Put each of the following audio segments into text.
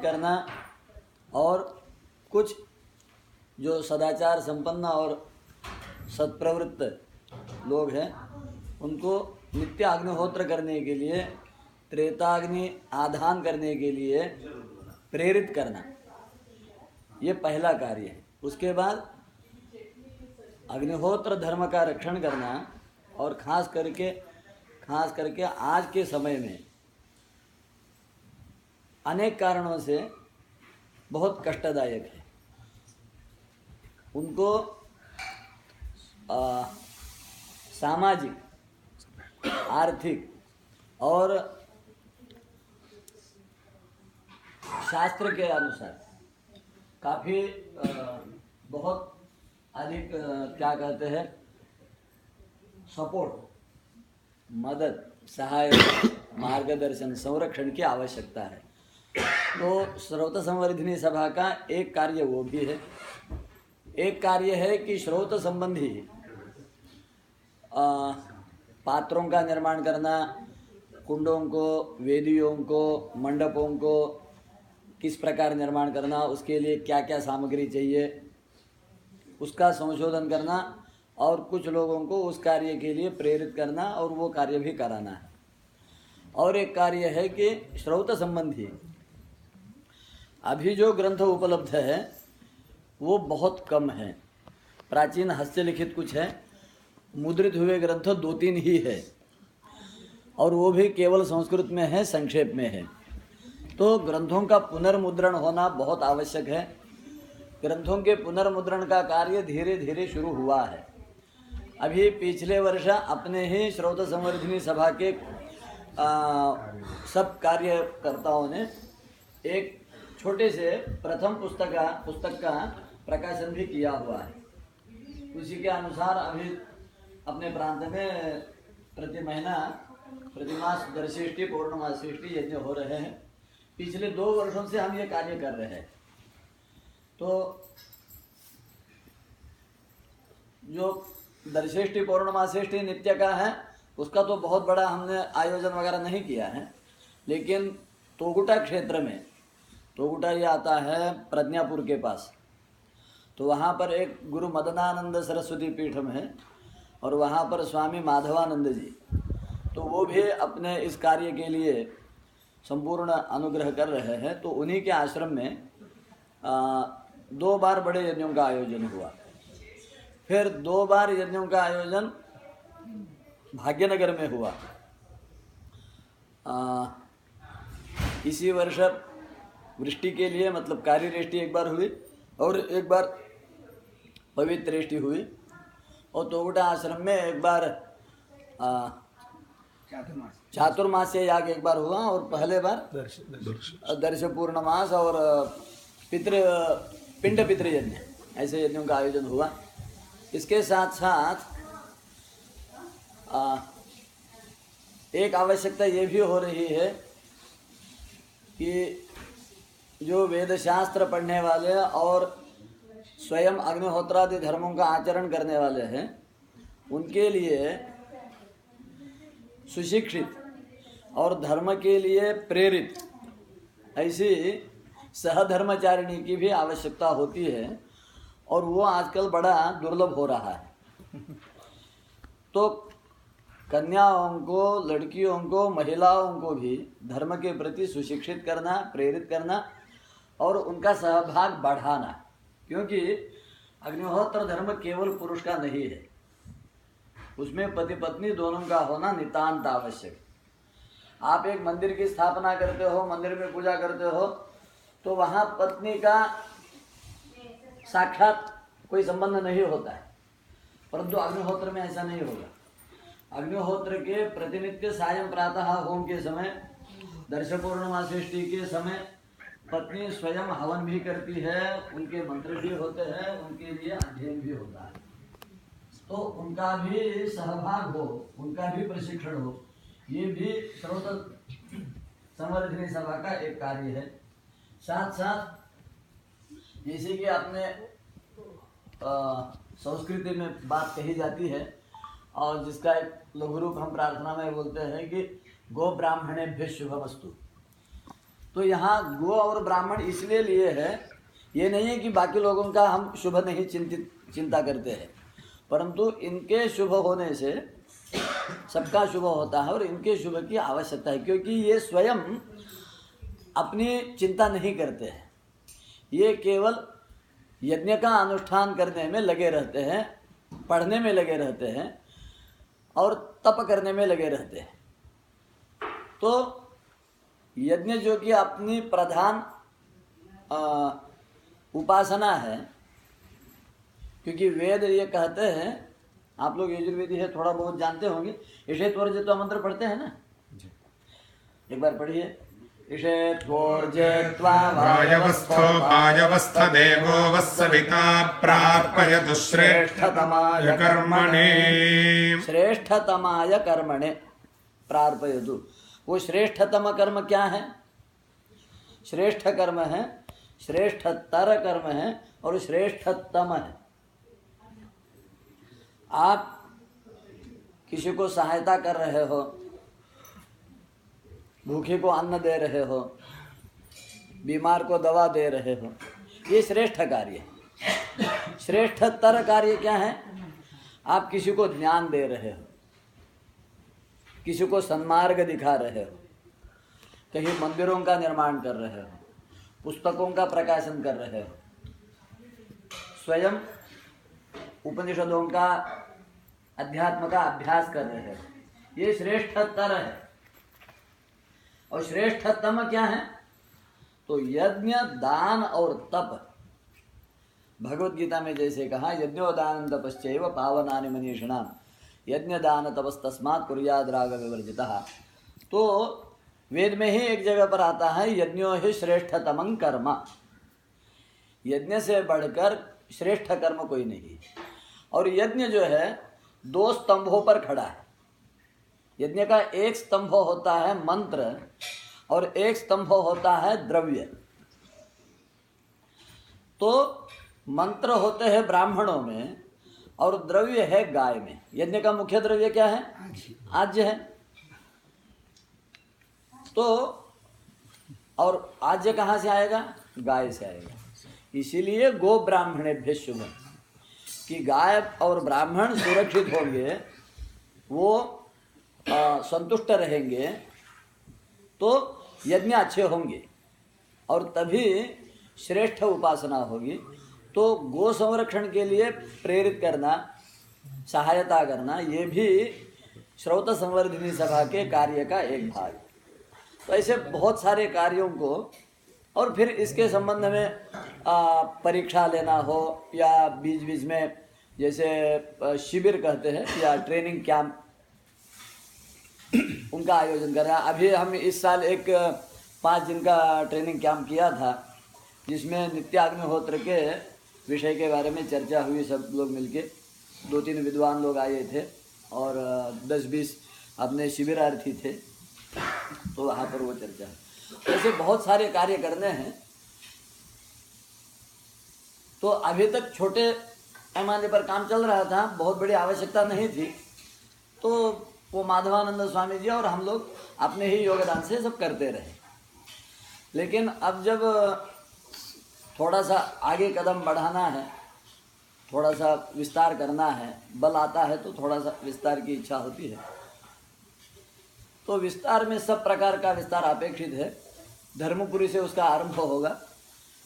करना, और कुछ जो सदाचार संपन्न और सत्प्रवृत्त लोग हैं उनको नित्य अग्निहोत्र करने के लिए, त्रेताग्नि आधान करने के लिए प्रेरित करना, ये पहला कार्य है। उसके बाद अग्निहोत्र धर्म का रक्षण करना, और खास करके आज के समय में अनेक कारणों से बहुत कष्टदायक है। उनको सामाजिक, आर्थिक और शास्त्र के अनुसार काफ़ी बहुत अधिक क्या कहते हैं, सपोर्ट, मदद, सहायता, मार्गदर्शन, संरक्षण की आवश्यकता है। तो श्रौत संवर्धिनी सभा का एक कार्य वो भी है। एक कार्य है कि श्रौत संबंधी पात्रों का निर्माण करना, कुंडों को, वेदियों को, मंडपों को किस प्रकार निर्माण करना, उसके लिए क्या क्या सामग्री चाहिए, उसका संशोधन करना, और कुछ लोगों को उस कार्य के लिए प्रेरित करना और वो कार्य भी कराना है। और एक कार्य है कि श्रौत संबंधी अभी जो ग्रंथ उपलब्ध है वो बहुत कम है। प्राचीन हस्तलिखित कुछ है, मुद्रित हुए ग्रंथ 2-3 ही है, और वो भी केवल संस्कृत में है, संक्षेप में है। तो ग्रंथों का पुनर्मुद्रण होना बहुत आवश्यक है। ग्रंथों के पुनर्मुद्रण का कार्य धीरे धीरे शुरू हुआ है। अभी पिछले वर्ष अपने ही श्रौत संवर्धिनी सभा के सब कार्यकर्ताओं ने एक छोटे से प्रथम पुस्तक का प्रकाशन भी किया हुआ है। उसी के अनुसार अभी अपने प्रांत में प्रति महीना, प्रतिमास दर्शिष्टि, पौर्णमासीष्टि यज्ञ हो रहे हैं। पिछले 2 वर्षों से हम ये कार्य कर रहे हैं। तो जो दर्शिष्टि, पौर्णमासीष्टि नित्य का है, उसका तो बहुत बड़ा हमने आयोजन वगैरह नहीं किया है, लेकिन तोगुटा क्षेत्र में, तोगुटा ये आता है प्रज्ञापुर के पास, तो वहाँ पर एक गुरु मदनानंद सरस्वती पीठम है, और वहाँ पर स्वामी माधवानंद जी, तो वो भी अपने इस कार्य के लिए संपूर्ण अनुग्रह कर रहे हैं। तो उन्हीं के आश्रम में 2 बार बड़े यज्ञों का आयोजन हुआ। फिर 2 बार यज्ञों का आयोजन भाग्यनगर में हुआ। इसी वर्ष वृष्टि के लिए, मतलब कार्यवृष्टि एक बार हुई और एक बार पवित्र वृष्टि हुई, और तोगुटा आश्रम में एक बार चातुर्मास्य याग एक बार हुआ, और पहले बार दर्श पूर्णमास और पिंड पितृ यज्ञ, ऐसे यज्ञों का आयोजन हुआ। इसके साथ साथ एक आवश्यकता ये भी हो रही है कि जो वेद शास्त्र पढ़ने वाले और स्वयं अग्निहोत्रादि धर्मों का आचरण करने वाले हैं, उनके लिए सुशिक्षित और धर्म के लिए प्रेरित ऐसी सहधर्मचारिणी की भी आवश्यकता होती है, और वो आजकल बड़ा दुर्लभ हो रहा है। तो कन्याओं को, लड़कियों को, महिलाओं को भी धर्म के प्रति सुशिक्षित करना, प्रेरित करना और उनका सहभाग बढ़ाना, क्योंकि अग्निहोत्र धर्म केवल पुरुष का नहीं है, उसमें पति पत्नी दोनों का होना नितांत आवश्यक। आप एक मंदिर की स्थापना करते हो, मंदिर में पूजा करते हो, तो वहाँ पत्नी का साक्षात कोई संबंध नहीं होता है, परंतु अग्निहोत्र में ऐसा नहीं होगा। अग्निहोत्र के प्रतिनित्य सायं प्रातः होम के समय, दर्श पूर्णमासीष्टि के समय पत्नी स्वयं हवन भी करती है, उनके मंत्र भी होते हैं, उनके लिए अध्ययन भी होता है, तो उनका भी सहभाग हो, उनका भी प्रशिक्षण हो, ये भी श्रौत संवर्धिनी सभा का एक कार्य है। साथ साथ जैसे कि अपने संस्कृति में बात कही जाती है, और जिसका एक लघु रूप हम प्रार्थना में बोलते हैं कि गो ब्राह्मणेभ्यः शुभमस्तु। तो यहाँ गो और ब्राह्मण इसलिए लिए है, ये नहीं है कि बाकी लोगों का हम शुभ नहीं चिंता करते हैं, परंतु इनके शुभ होने से सबका शुभ होता है और इनके शुभ की आवश्यकता है, क्योंकि ये स्वयं अपनी चिंता नहीं करते हैं। ये केवल यज्ञ का अनुष्ठान करने में लगे रहते हैं, पढ़ने में लगे रहते हैं और तप करने में लगे रहते हैं। तो यज्ञ जो कि अपनी प्रधान उपासना है, क्योंकि वेद ये कहते हैं, आप लोग यजुर्वेदी है थोड़ा बहुत जानते होंगे, इसे त्वर्जयित्वा मंत्र पढ़ते हैं ना, एक बार पढ़िए। इसे त्वर्जयित्वा वायवस्थो देवो वस्सविता प्रार्पयतु श्रेष्ठतमाय कर्मणे। श्रेष्ठतमाय कर्मणे प्रार्पयतु। वो श्रेष्ठतम कर्म क्या है? श्रेष्ठ कर्म है, श्रेष्ठतर कर्म है और श्रेष्ठतम है। आप किसी को सहायता कर रहे हो, भूखे को अन्न दे रहे हो, बीमार को दवा दे रहे हो, ये श्रेष्ठ कार्य है। श्रेष्ठतर कार्य क्या है? आप किसी को ज्ञान दे रहे हो, किसी को सन्मार्ग दिखा रहे हो, कहीं मंदिरों का निर्माण कर रहे हो, पुस्तकों का प्रकाशन कर रहे हो, स्वयं उपनिषदों का अध्यात्म का अभ्यास कर रहे हो, ये श्रेष्ठतर है। और श्रेष्ठतम क्या है? तो यज्ञ, दान और तप। भगवत गीता में जैसे कहा, यज्ञोदान तपश्चैव पावनानि मनीषिणाम यज्ञ दान तपस्तस्मात् कुर्याद् राग विवर्जितः। तो वेद में ही एक जगह पर आता है, यज्ञो ही श्रेष्ठतमं कर्म। यज्ञ से बढ़कर श्रेष्ठ कर्म कोई नहीं। और यज्ञ जो है दो स्तंभों पर खड़ा है। यज्ञ का एक स्तंभ होता है मंत्र और एक स्तंभ होता है द्रव्य। तो मंत्र होते हैं ब्राह्मणों में और द्रव्य है गाय में। यज्ञ का मुख्य द्रव्य क्या है? आज्य है। तो और आज्य कहाँ से आएगा? गाय से आएगा। इसीलिए गो ब्राह्मणेभ्यः शुभम्, कि गाय और ब्राह्मण सुरक्षित होंगे, वो संतुष्ट रहेंगे, तो यज्ञ अच्छे होंगे और तभी श्रेष्ठ उपासना होगी। तो गो संरक्षण के लिए प्रेरित करना, सहायता करना, ये भी श्रौत संवर्धिनी सभा के कार्य का एक भाग। तो ऐसे बहुत सारे कार्यों को, और फिर इसके संबंध में परीक्षा लेना हो या बीच बीच में जैसे शिविर कहते हैं या ट्रेनिंग कैंप, उनका आयोजन कर रहा है। अभी हम इस साल एक 5 दिन का ट्रेनिंग कैंप किया था, जिसमें नित्याग्निहोत्र के विषय के बारे में चर्चा हुई। सब लोग मिलके 2-3 विद्वान लोग आए थे और 10-20 अपने शिविरार्थी थे, तो वहाँ पर वो चर्चा। ऐसे बहुत सारे कार्य करने हैं। तो अभी तक छोटे पैमाने पर काम चल रहा था, बहुत बड़ी आवश्यकता नहीं थी। तो वो माधवानंद स्वामी जी और हम लोग अपने ही योगदान से सब करते रहे। लेकिन अब जब थोड़ा सा आगे कदम बढ़ाना है, थोड़ा सा विस्तार करना है, बल आता है तो थोड़ा सा विस्तार की इच्छा होती है। तो विस्तार में सब प्रकार का विस्तार अपेक्षित है। धर्मपुरी से उसका आरंभ होगा,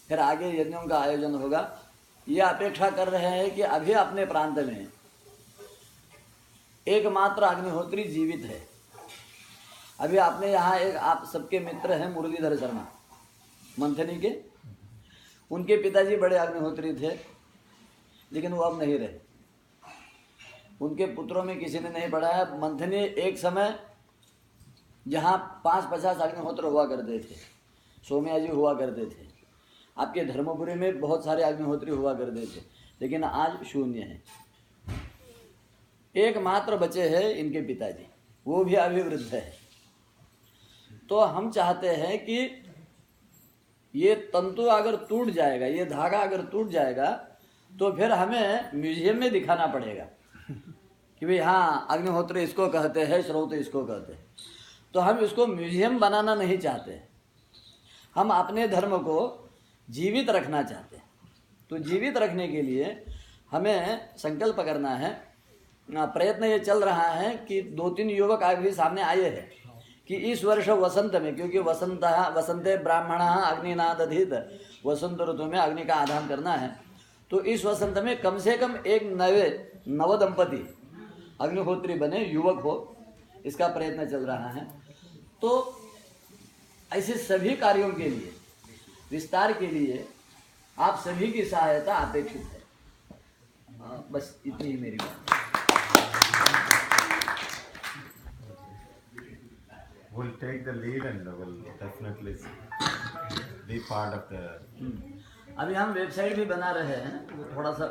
फिर आगे यज्ञों का आयोजन होगा। ये अपेक्षा कर रहे हैं कि अभी अपने प्रांत में एकमात्र अग्निहोत्री जीवित है। अभी आपने यहाँ एक, आप सबके मित्र हैं मुरलीधर शर्मा मंथनी के, उनके पिताजी बड़े अग्निहोत्री थे, लेकिन वो अब नहीं रहे। उनके पुत्रों में किसी ने नहीं पढ़ाया। मंथनी एक समय जहाँ 5-50 अग्निहोत्र हुआ करते थे, सोमया जी हुआ करते थे, आपके धर्मपुरी में बहुत सारे अग्निहोत्री हुआ करते थे, लेकिन आज शून्य है। एकमात्र बचे हैं इनके पिताजी, वो भी अभी वृद्ध है। तो हम चाहते हैं कि ये तंतु अगर टूट जाएगा, ये धागा अगर टूट जाएगा, तो फिर हमें म्यूजियम में दिखाना पड़ेगा कि भाई हाँ, अग्निहोत्र इसको कहते हैं, श्रौत इसको कहते हैं। तो हम इसको म्यूजियम बनाना नहीं चाहते। हम अपने धर्म को जीवित रखना चाहते हैं। तो जीवित रखने के लिए हमें संकल्प करना है। प्रयत्न ये चल रहा है कि 2-3 युवक आज भी सामने आए हैं कि इस वर्ष वसंत में, क्योंकि वसंते ब्राह्मण अग्निनादधित, वसंत ऋतु में अग्नि का आधान करना है, तो इस वसंत में कम से कम एक नव दंपति अग्निहोत्री बने, युवक हो, इसका प्रयत्न चल रहा है। तो ऐसे सभी कार्यों के लिए, विस्तार के लिए आप सभी की सहायता अपेक्षित है। बस इतनी ही मेरी बात। We'll take the lead and we'll definitely be part of the अभी हम वेबसाइट भी बना रहे हैं, वो थोड़ा सा